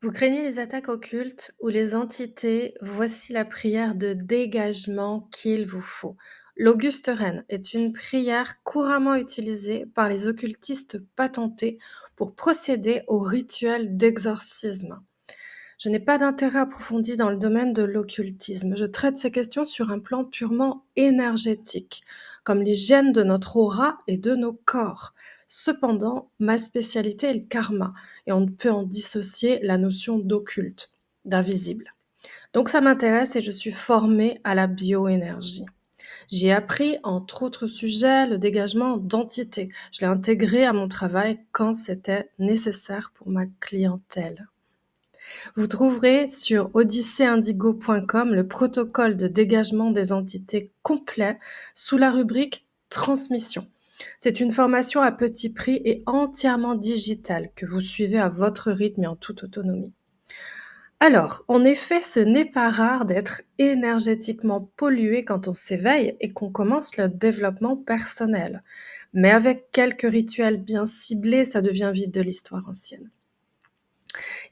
Vous craignez les attaques occultes ou les entités, voici la prière de dégagement qu'il vous faut. L'Auguste Reine est une prière couramment utilisée par les occultistes patentés pour procéder au rituel d'exorcisme. Je n'ai pas d'intérêt approfondi dans le domaine de l'occultisme. Je traite ces questions sur un plan purement énergétique, comme l'hygiène de notre aura et de nos corps. Cependant, ma spécialité est le karma, et on ne peut en dissocier la notion d'occulte, d'invisible. Donc ça m'intéresse et je suis formée à la bioénergie. J'ai appris, entre autres sujets, le dégagement d'entités. Je l'ai intégré à mon travail quand c'était nécessaire pour ma clientèle. Vous trouverez sur odysseyindigo.com le protocole de dégagement des entités complet sous la rubrique Transmission. C'est une formation à petit prix et entièrement digitale que vous suivez à votre rythme et en toute autonomie. Alors, en effet, ce n'est pas rare d'être énergétiquement pollué quand on s'éveille et qu'on commence le développement personnel. Mais avec quelques rituels bien ciblés, ça devient vite de l'histoire ancienne.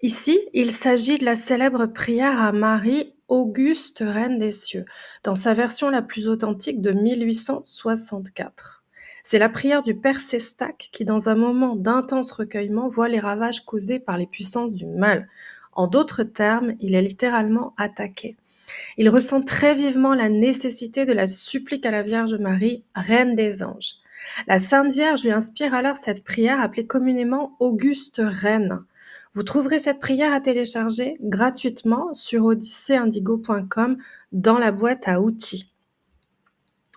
Ici, il s'agit de la célèbre prière à Marie, Auguste Reine des cieux, dans sa version la plus authentique de 1864. C'est la prière du Père Sestac qui, dans un moment d'intense recueillement, voit les ravages causés par les puissances du mal. En d'autres termes, il est littéralement attaqué. Il ressent très vivement la nécessité de la supplique à la Vierge Marie, Reine des anges. La Sainte Vierge lui inspire alors cette prière appelée communément Auguste Reine. Vous trouverez cette prière à télécharger gratuitement sur odysseyindigo.com dans la boîte à outils.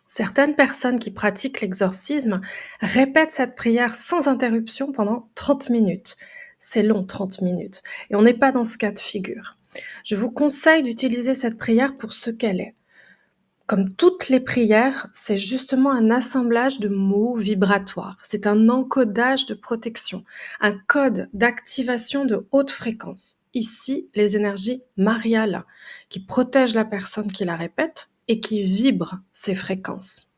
Certaines personnes qui pratiquent l'exorcisme répètent cette prière sans interruption pendant 30 minutes. C'est long, 30 minutes. Et on n'est pas dans ce cas de figure. Je vous conseille d'utiliser cette prière pour ce qu'elle est. Comme toutes les prières, c'est justement un assemblage de mots vibratoires. C'est un encodage de protection, un code d'activation de haute fréquence. Ici, les énergies mariales qui protègent la personne qui la répète et qui vibrent ces fréquences.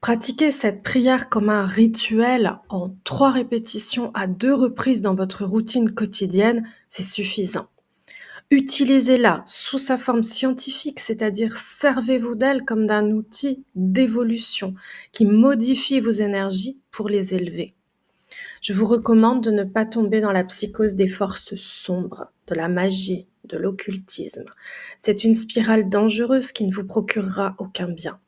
Pratiquez cette prière comme un rituel en 3 répétitions à 2 reprises dans votre routine quotidienne, c'est suffisant. Utilisez-la sous sa forme scientifique, c'est-à-dire servez-vous d'elle comme d'un outil d'évolution qui modifie vos énergies pour les élever. Je vous recommande de ne pas tomber dans la psychose des forces sombres, de la magie, de l'occultisme. C'est une spirale dangereuse qui ne vous procurera aucun bien.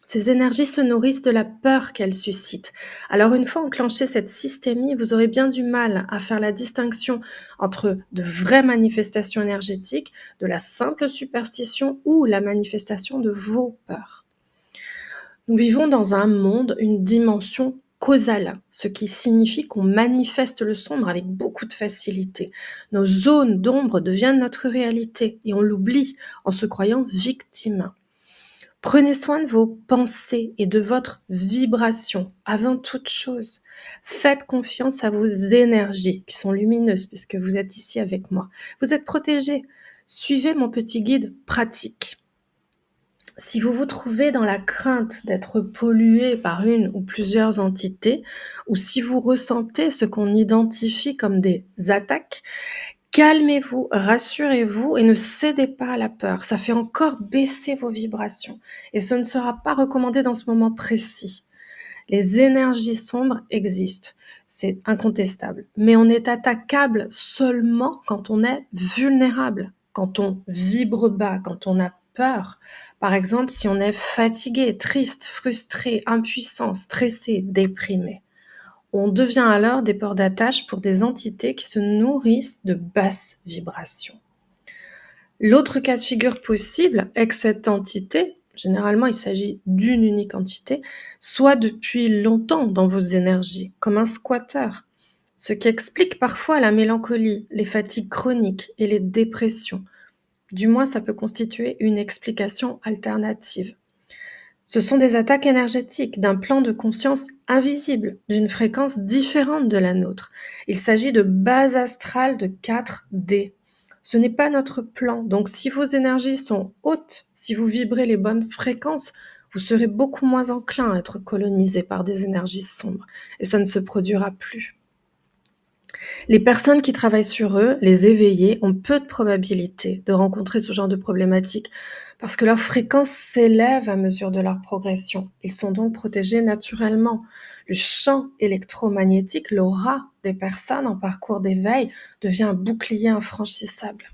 Ces énergies se nourrissent de la peur qu'elles suscitent. Alors une fois enclenchée cette systémie, vous aurez bien du mal à faire la distinction entre de vraies manifestations énergétiques, de la simple superstition ou la manifestation de vos peurs. Nous vivons dans un monde, une dimension causale, ce qui signifie qu'on manifeste le sombre avec beaucoup de facilité. Nos zones d'ombre deviennent notre réalité et on l'oublie en se croyant victime. Prenez soin de vos pensées et de votre vibration avant toute chose. Faites confiance à vos énergies qui sont lumineuses puisque vous êtes ici avec moi. Vous êtes protégés. Suivez mon petit guide pratique. Si vous vous trouvez dans la crainte d'être pollué par une ou plusieurs entités, ou si vous ressentez ce qu'on identifie comme des attaques, calmez-vous, rassurez-vous et ne cédez pas à la peur. Ça fait encore baisser vos vibrations et ce ne sera pas recommandé dans ce moment précis. Les énergies sombres existent, c'est incontestable, mais on est attaquable seulement quand on est vulnérable, quand on vibre bas, quand on a peur. Par exemple, si on est fatigué, triste, frustré, impuissant, stressé, déprimé. On devient alors des ports d'attache pour des entités qui se nourrissent de basses vibrations. L'autre cas de figure possible est que cette entité, généralement il s'agit d'une unique entité, soit depuis longtemps dans vos énergies, comme un squatteur, ce qui explique parfois la mélancolie, les fatigues chroniques et les dépressions. Du moins, ça peut constituer une explication alternative. Ce sont des attaques énergétiques d'un plan de conscience invisible, d'une fréquence différente de la nôtre. Il s'agit de bases astrales de 4D. Ce n'est pas notre plan, donc si vos énergies sont hautes, si vous vibrez les bonnes fréquences, vous serez beaucoup moins enclin à être colonisé par des énergies sombres, et ça ne se produira plus. Les personnes qui travaillent sur eux, les éveillés, ont peu de probabilité de rencontrer ce genre de problématique parce que leur fréquence s'élève à mesure de leur progression. Ils sont donc protégés naturellement. Le champ électromagnétique, l'aura des personnes en parcours d'éveil devient un bouclier infranchissable.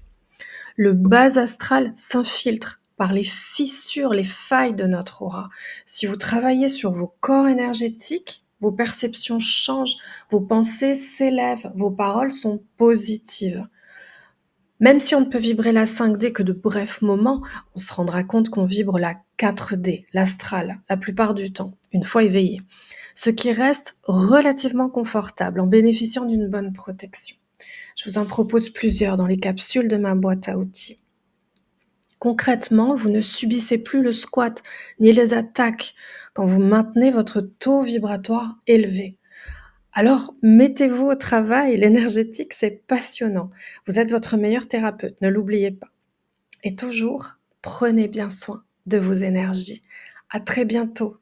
Le bas astral s'infiltre par les fissures, les failles de notre aura. Si vous travaillez sur vos corps énergétiques, vos perceptions changent, vos pensées s'élèvent, vos paroles sont positives. Même si on ne peut vibrer la 5D que de brefs moments, on se rendra compte qu'on vibre la 4D, l'astral, la plupart du temps, une fois éveillé. Ce qui reste relativement confortable en bénéficiant d'une bonne protection. Je vous en propose plusieurs dans les capsules de ma boîte à outils. Concrètement, vous ne subissez plus le squat ni les attaques quand vous maintenez votre taux vibratoire élevé. Alors, mettez-vous au travail, l'énergétique, c'est passionnant. Vous êtes votre meilleur thérapeute, ne l'oubliez pas. Et toujours, prenez bien soin de vos énergies. À très bientôt.